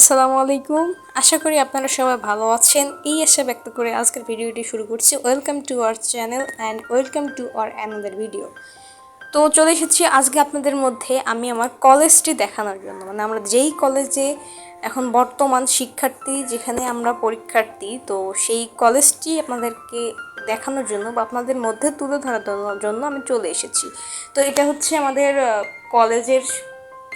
আসসালামু আলাইকুম। আশা করি আপনারা সবাই ভালো আছেন। এই আশা ব্যক্ত করে আজকের ভিডিওটি শুরু করছি। Welcome to our channel and welcome to our another video. তো চলে এসেছি আজকে আপনাদের মধ্যে আমি আমার কলেজটি দেখানোর জন্য, মানে আমরা যেই কলেজে এখন বর্তমান শিক্ষার্থী, যেখানে আমরা পরীক্ষার্থী, তো সেই কলেজটি আপনাদেরকে দেখানোর জন্য বা আপনাদের মধ্যে তুলে ধরার জন্য আমি চলে এসেছি। তো এটা হচ্ছে আমাদের কলেজের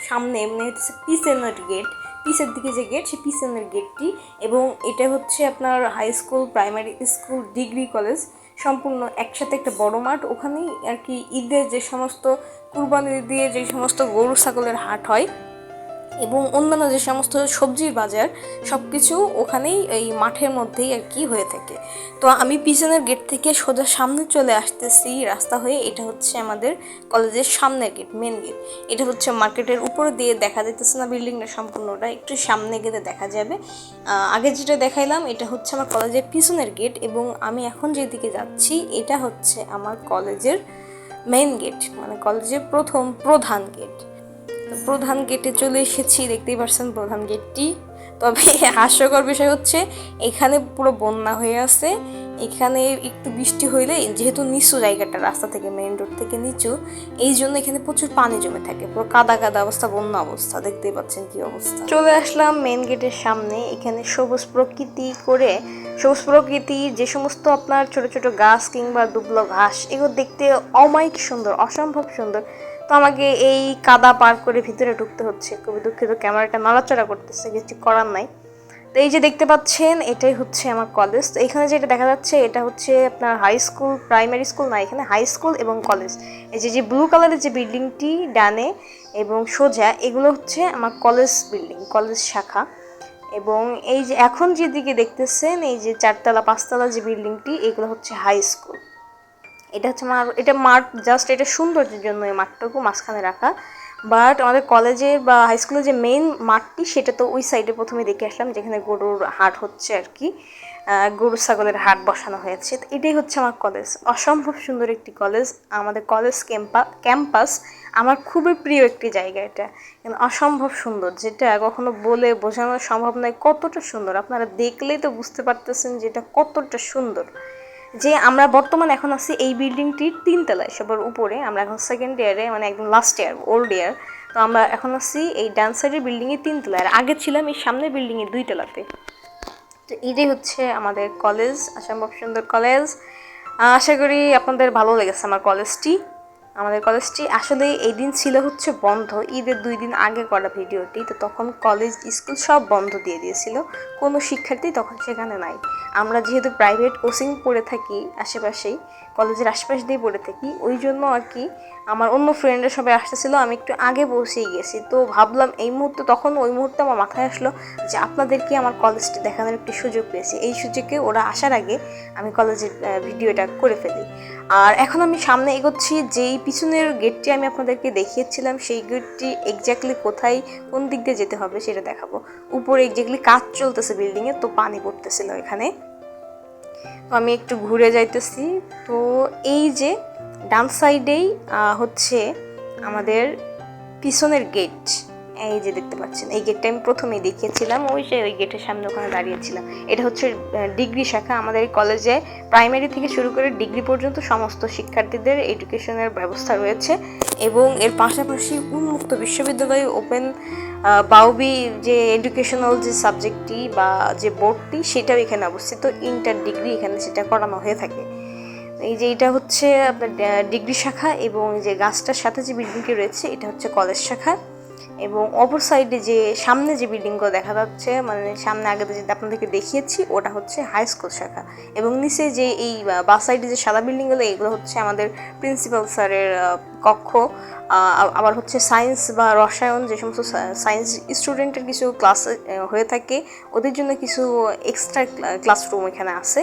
সামনে, মানে হচ্ছে পিছনের গেট, পিছের দিকে যে গেট, সেই পিছনের গেটটি। এবং এটা হচ্ছে আপনার high school, primary school, degree college সম্পূর্ণ একসাথে একটা বড় মাঠ। ওখানেই আর কি ঈদের যে সমস্ত কুরবানি দিয়ে যে সমস্ত গরু ছাগলের হাট হয় এবং অন্যান্য যে সমস্ত সবজির বাজার, সব কিছু ওখানেই এই মাঠের মধ্যেই আর কি হয়ে থাকে। তো আমি পিছনের গেট থেকে সোজা সামনে চলে আসতেছি রাস্তা হয়ে। এটা হচ্ছে আমাদের কলেজের সামনের গেট, মেন গেট। এটা হচ্ছে মার্কেটের উপরে দিয়ে দেখা যাইতেছে না বিল্ডিংটা সম্পূর্ণটা, একটু সামনে গেলে দেখা যাবে। আগে যেটা দেখাইলাম এটা হচ্ছে আমার কলেজের পিছনের গেট, এবং আমি এখন যেদিকে যাচ্ছি এটা হচ্ছে আমার কলেজের মেন গেট, মানে কলেজের প্রধান গেট। তো প্রধান গেটে চলে এসেছি, দেখতেই পাচ্ছেন প্রধান গেটটি। তবে হাস্যকর বিষয় হচ্ছে এখানে পুরো বন্যা হয়ে আছে। এখানে একটু বৃষ্টি হইলে, যেহেতু নিচু জায়গাটা, রাস্তা থেকে মেইন রোড থেকে নিচু, এই জন্য এখানে প্রচুর পানি জমে থাকে, পুরো কাদা কাদা অবস্থা, বন্যা অবস্থা। দেখতেই পাচ্ছেন কি অবস্থা। চলে আসলাম মেইন গেটের সামনে। এখানে সবুজ প্রকৃতি, যে সমস্ত আপনার ছোট ছোট গাছ কিংবা দুবলো ঘাস, এগুলো দেখতে অমায়িক সুন্দর, অসম্ভব সুন্দর। তো আমাকে এই কাদা পার করে ভিতরে ঢুকতে হচ্ছে, খুবই দুঃখিত, ক্যামেরাটা নড়াচড়া করতেছে, কিছু করার নাই। তো এই যে দেখতে পাচ্ছেন এটাই হচ্ছে আমার কলেজ। তো এখানে যেটা দেখা যাচ্ছে এটা হচ্ছে আপনার হাই স্কুল, প্রাইমারি স্কুল না, এখানে হাই স্কুল এবং কলেজ। এই যে ব্লু কালারের যে বিল্ডিংটি ডানে এবং সোজা, এগুলো হচ্ছে আমার কলেজ বিল্ডিং, কলেজ শাখা। এবং এই যে এখন যেদিকে দেখতেছেন এই যে 4তলা 5তলা যে বিল্ডিংটি, এগুলো হচ্ছে হাই স্কুল। এটা হচ্ছে এটা মাঠ, জাস্ট এটা সৌন্দর্যের জন্য এই মাঠটুকু মাঝখানে রাখা। বাট আমাদের কলেজের বা হাই স্কুলের যে মেইন মাঠটি, সেটা তো ওই সাইডে প্রথমে দেখে আসলাম, যেখানে গরুর হাট হচ্ছে আর কি, গরু ছাগলের হাট বসানো হয়েছে। তো এটাই হচ্ছে আমার কলেজ, অসম্ভব সুন্দর একটি কলেজ। আমাদের কলেজ ক্যাম্পাস আমার খুবই প্রিয় একটি জায়গা। এটা অসম্ভব সুন্দর, যেটা কখনো বলে বোঝানো সম্ভব নয় কতটা সুন্দর। আপনারা দেখলেই তো বুঝতে পারতেছেন যে এটা কতটা সুন্দর। যে আমরা বর্তমানে এখন আছি এই বিল্ডিংটির 3তলায়, সবার উপরে। আমরা এখন সেকেন্ড ইয়ারে, মানে একদম লাস্ট ইয়ার, ওল্ড ইয়ার। তো আমরা এখন আছি এই ডান সাইডের বিল্ডিংয়ের 3তলায়, আর আগে ছিলাম এই সামনের বিল্ডিংয়ের 2তলাতে। তো এটাই হচ্ছে আমাদের কলেজ, অসম্ভব সুন্দর কলেজ। আশা করি আপনাদের ভালো লেগেছে আমার কলেজটি। আমাদের কলেজটি আসলে এই দিন ছিল হচ্ছে বন্ধ, ঈদের 2 দিন আগে করা ভিডিওটি। তো তখন কলেজ স্কুল সব বন্ধ দিয়ে দিয়েছিল, কোনো শিক্ষার্থী তখন সেখানে নাই। আমরা যেহেতু প্রাইভেট কোচিং পড়ে থাকি আশেপাশেই, কলেজের আশপাশ দিয়ে পড়ে থাকি, ওই জন্য আর কি আমার অন্য ফ্রেন্ডরা সবাই আসতেছিল, আমি একটু আগে পৌঁছেই গেছি। তো ভাবলাম ওই মুহূর্তে আমার মাথায় আসলো যে আপনাদেরকে আমার কলেজটি দেখানোর একটি সুযোগ পেয়েছি। এই সুযোগে ওরা আসার আগে আমি কলেজের ভিডিওটা করে ফেলি। আর এখন আমি সামনে এগোচ্ছি, যেই পিছনের গেটটি আমি আপনাদেরকে দেখিয়েছিলাম, সেই গেটটি এক্স্যাক্টলি কোথায়, কোন দিক দিয়ে যেতে হবে সেটা দেখাবো। উপরে এক্স্যাক্টলি কাজ চলতেছে বিল্ডিংয়ে, তো পানি পড়তেছিল এখানে। তো আমি একটু ঘুরে যাইতেছি। তো এই যে ডান সাইডেই হচ্ছে আমাদের পিছনের গেট। এই যে দেখতে পাচ্ছেন, এই গেটটা আমি প্রথমেই দেখিয়েছিলাম, ওই গেটের সামনে ওখানে দাঁড়িয়েছিলাম। এটা হচ্ছে ডিগ্রি শাখা। আমাদের কলেজে প্রাইমারি থেকে শুরু করে ডিগ্রি পর্যন্ত সমস্ত শিক্ষার্থীদের এডুকেশনের ব্যবস্থা রয়েছে। এবং এর পাশাপাশি উন্মুক্ত বিশ্ববিদ্যালয়, ওপেন বাউবি যে এডুকেশনাল যে সাবজেক্টটি বা যে বোর্ডটি, সেটাও এখানে অবস্থিত। ইন্টার ডিগ্রি এখানে সেটা করানো হয়ে থাকে। এই যে এটা হচ্ছে আপনার ডিগ্রি শাখা, এবং যে গাছটার সাথে যে বিল্ডিংটি রয়েছে এটা হচ্ছে কলেজ শাখা। এবং অপর সাইডে যে সামনে যে বিল্ডিংগুলো দেখা যাচ্ছে, মানে সামনে আগে যেটা আপনাদেরকে দেখিয়েছি, ওটা হচ্ছে হাই স্কুল শাখা। এবং নিচে যে এই বাস সাইডে যে সাদা বিল্ডিংগুলো, এগুলো হচ্ছে আমাদের প্রিন্সিপাল স্যারের কক্ষ। আবার হচ্ছে সায়েন্স বা রসায়ন, যে সমস্ত সায়েন্স স্টুডেন্টের কিছু ক্লাস হয়ে থাকে, ওদের জন্য কিছু এক্সট্রা ক্লাসরুম এখানে আছে।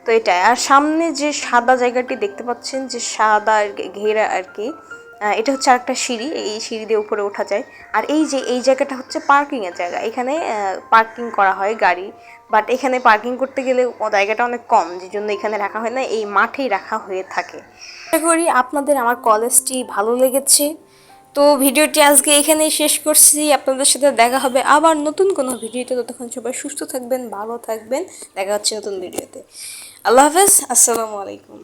তো এটাই। আর সামনে যে সাদা জায়গাটি দেখতে পাচ্ছেন, যে সাদা ঘেরা আর কি, এটা হচ্ছে আরেকটা সিঁড়ি, এই সিঁড়ি দিয়ে উপরে ওঠা যায়। আর এই যে এই জায়গাটা হচ্ছে পার্কিংয়ের জায়গা, এখানে পার্কিং করা হয় গাড়ি। বাট এখানে পার্কিং করতে গেলে জায়গাটা অনেক কম, যে জন্য এখানে রাখা হয় না, এই মাঠেই রাখা হয়ে থাকে। আশা করি আপনাদের আমার কলেজটি ভালো লেগেছে। তো ভিডিওটি আজকে এখানেই শেষ করছি। আপনাদের সাথে দেখা হবে আবার নতুন কোনো ভিডিওতে। ততক্ষণ সবাই সুস্থ থাকবেন, ভালো থাকবেন। দেখা হচ্ছে নতুন ভিডিওতে। আল্লাহ হাফেজ, আসসালামু আলাইকুম।